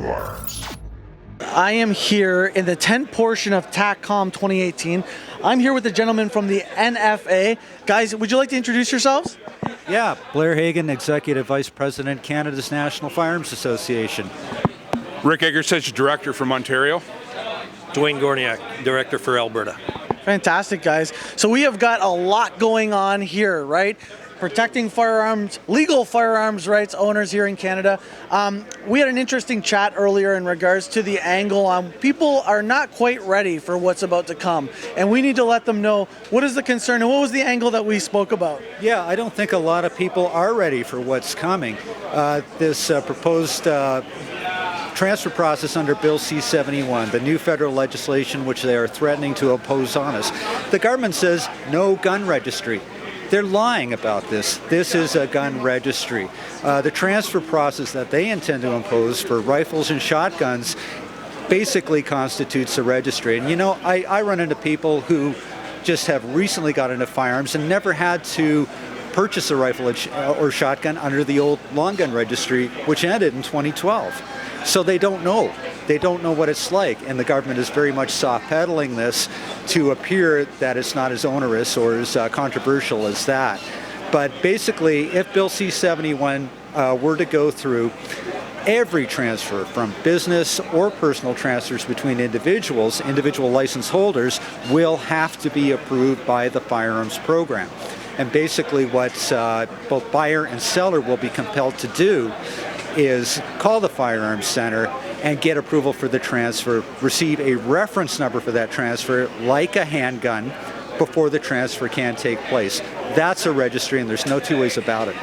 of Arms. I am here in the tent portion of TACCOM 2018. I'm here with the gentleman from the NFA. Guys, would you like to introduce yourselves? Yeah, Blair Hagan, Executive Vice President, Canada's National Firearms Association. Rick Eggersich, Director from Ontario. Dwayne Gorniak, Director for Alberta. Fantastic, guys. So we have got a lot going on here, right? Protecting firearms, legal firearms rights owners here in Canada. We had an interesting chat earlier in regards to the angle on people are not quite ready for what's about to come. And we need to let them know what is the concern and what was the angle that we spoke about. Yeah, I don't think a lot of people are ready for what's coming. This proposed transfer process under Bill C-71, the new federal legislation which they are threatening to oppose on us. The government says no gun registry. They're lying about this. This is a gun registry. The transfer process that they intend to impose for rifles and shotguns basically constitutes a registry. And you know, I run into people who just have recently got into firearms and never had to purchase a rifle or shotgun under the old long gun registry, which ended in 2012. So they don't know. They don't know what it's like, and the government is very much soft-pedaling this to appear that it's not as onerous or as controversial as that. But basically, if Bill C-71 were to go through, every transfer from business or personal transfers between individuals, individual license holders, will have to be approved by the firearms program. And basically what both buyer and seller will be compelled to do is call the Firearms Center and get approval for the transfer, receive a reference number for that transfer, like a handgun, before the transfer can take place. That's a registry, and there's no two ways about it.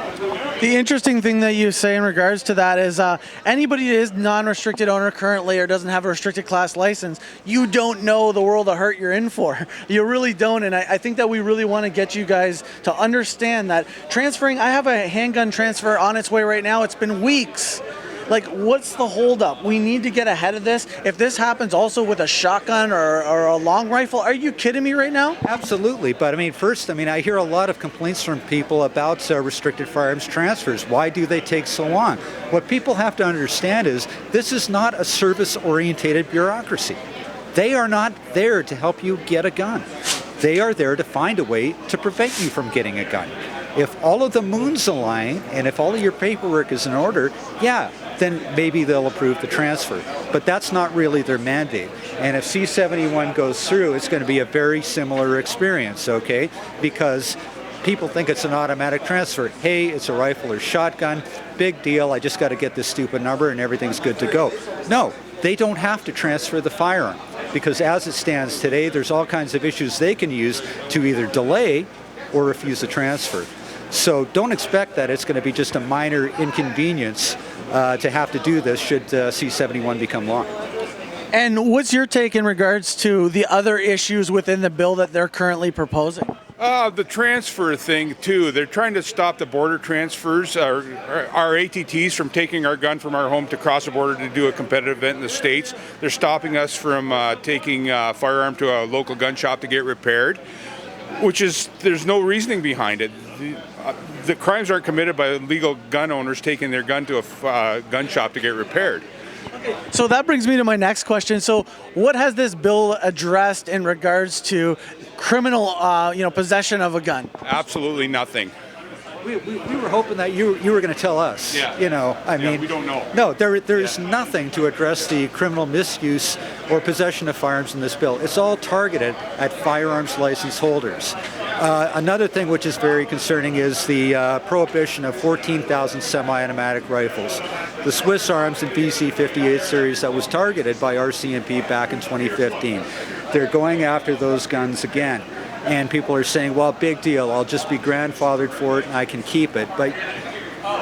The interesting thing that you say in regards to that is anybody that is non-restricted owner currently or doesn't have a restricted class license, you don't know the world of hurt you're in for. You really don't, and I think that we really want to get you guys to understand that transferring, I have a handgun transfer on its way right now. It's been weeks. Like, what's the holdup? We need to get ahead of this. If this happens also with a shotgun or a long rifle, are you kidding me right now? Absolutely, but I mean, first, I hear a lot of complaints from people about restricted firearms transfers. Why do they take so long? What people have to understand is this is not a service-oriented bureaucracy. They are not there to help you get a gun. They are there to find a way to prevent you from getting a gun. If all of the moons align and if all of your paperwork is in order, yeah, then maybe they'll approve the transfer. But that's not really their mandate. And if C-71 goes through, it's going to be a very similar experience, okay? Because people think it's an automatic transfer. Hey, it's a rifle or shotgun, big deal, I just got to get this stupid number and everything's good to go. No, they don't have to transfer the firearm, because as it stands today, there's all kinds of issues they can use to either delay or refuse the transfer. So don't expect that it's going to be just a minor inconvenience to have to do this should C-71 become law. And what's your take in regards to the other issues within the bill that they're currently proposing? The transfer thing too. They're trying to stop the border transfers, our ATTs from taking our gun from our home to cross the border to do a competitive event in the States. They're stopping us from taking a firearm to a local gun shop to get repaired, which is, there's no reasoning behind it. The crimes aren't committed by legal gun owners taking their gun to a gun shop to get repaired. So that brings me to my next question. So what has this bill addressed in regards to criminal possession of a gun? Absolutely nothing. We were hoping that you were going to tell us. Yeah. We don't know. No, there's nothing to address the criminal misuse or possession of firearms in this bill. It's all targeted at firearms license holders. Another thing which is very concerning is the prohibition of 14,000 semi-automatic rifles. The Swiss Arms and VC-58 series that was targeted by RCMP back in 2015. They're going after those guns again. And people are saying, well, big deal, I'll just be grandfathered for it and I can keep it. But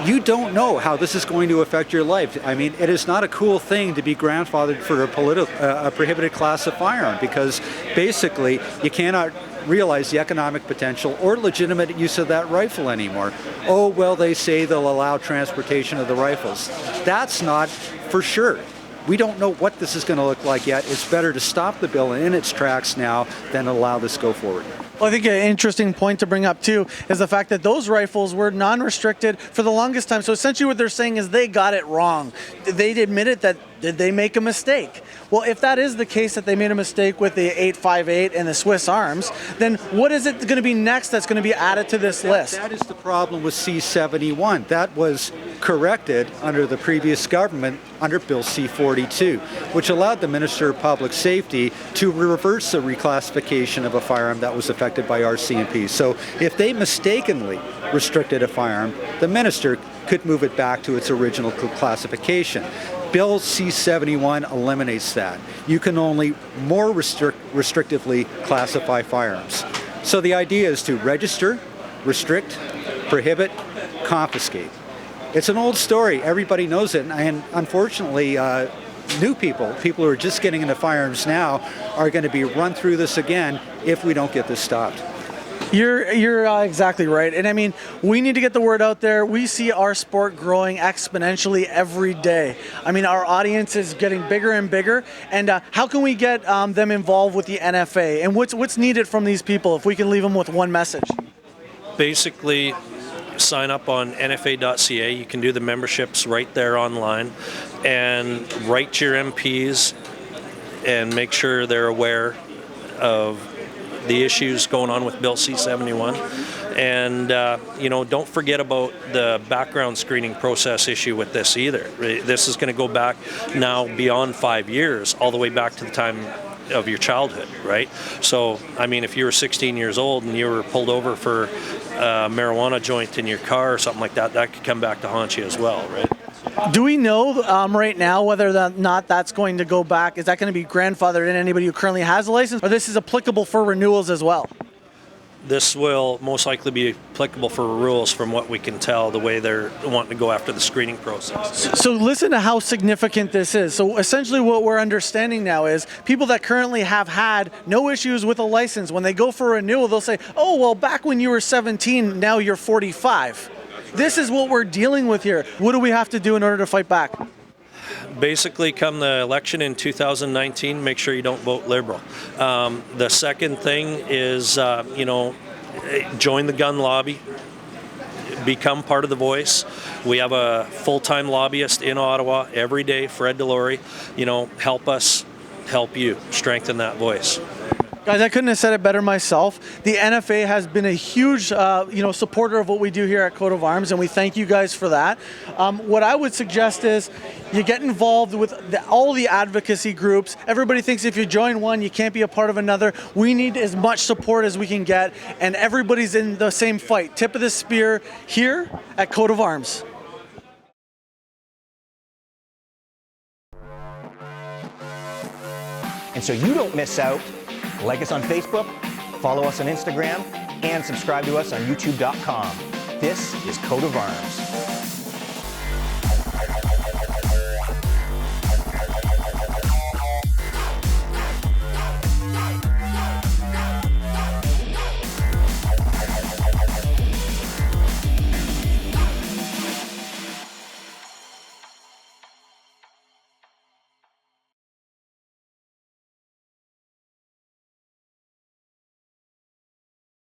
you don't know how this is going to affect your life. I mean, it is not a cool thing to be grandfathered for a prohibited class of firearm, because basically you cannot realize the economic potential or legitimate use of that rifle anymore. Oh, well, they say they'll allow transportation of the rifles. That's not for sure. We don't know what this is going to look like yet. It's better to stop the bill in its tracks now than allow this to go forward. Well, I think an interesting point to bring up too is the fact that those rifles were non-restricted for the longest time. So essentially what they're saying is they got it wrong. They admitted that did they make a mistake? Well, if that is the case, that they made a mistake with the 858 and the Swiss Arms, then what is it going to be next that's going to be added to this list? That is the problem with C-71. That was corrected under the previous government under Bill C-42, which allowed the Minister of Public Safety to reverse the reclassification of a firearm that was affected by RCMP. So if they mistakenly restricted a firearm, the minister could move it back to its original classification. Bill C-71 eliminates that. You can only more restrictively classify firearms. So the idea is to register, restrict, prohibit, confiscate. It's an old story. Everybody knows it. And unfortunately, new people who are just getting into firearms now, are going to be run through this again if we don't get this stopped. You're exactly right. And I mean, we need to get the word out there. We see our sport growing exponentially every day. I mean, our audience is getting bigger and bigger. And how can we get them involved with the NFA? And what's needed from these people if we can leave them with one message? Basically, sign up on nfa.ca. You can do the memberships right there online and write to your MPs and make sure they're aware of the issues going on with Bill C-71. And, don't forget about the background screening process issue with this either. This is going to go back now beyond 5 years, all the way back to the time of your childhood, right? So, I mean, if you were 16 years old and you were pulled over for a marijuana joint in your car or something like that, that could come back to haunt you as well, right? Do we know right now whether or not that's going to go back? Is that going to be grandfathered in anybody who currently has a license, or this is applicable for renewals as well? This will most likely be applicable for renewals from what we can tell, the way they're wanting to go after the screening process. So listen to how significant this is. So essentially what we're understanding now is people that currently have had no issues with a license, when they go for renewal, they'll say, oh, well, back when you were 17, now you're 45. This is what we're dealing with here. What do we have to do in order to fight back? Basically, come the election in 2019, make sure you don't vote Liberal. The second thing is, join the gun lobby, become part of the voice. We have a full-time lobbyist in Ottawa every day, Fred Delory. Help us help you strengthen that voice. Guys, I couldn't have said it better myself. The NFA has been a huge, supporter of what we do here at Coat of Arms, and we thank you guys for that. What I would suggest is you get involved with all the advocacy groups. Everybody thinks if you join one, you can't be a part of another. We need as much support as we can get, and everybody's in the same fight. Tip of the spear here at Coat of Arms. And so you don't miss out, like us on Facebook, follow us on Instagram, and subscribe to us on YouTube.com. This is Coat of Arms.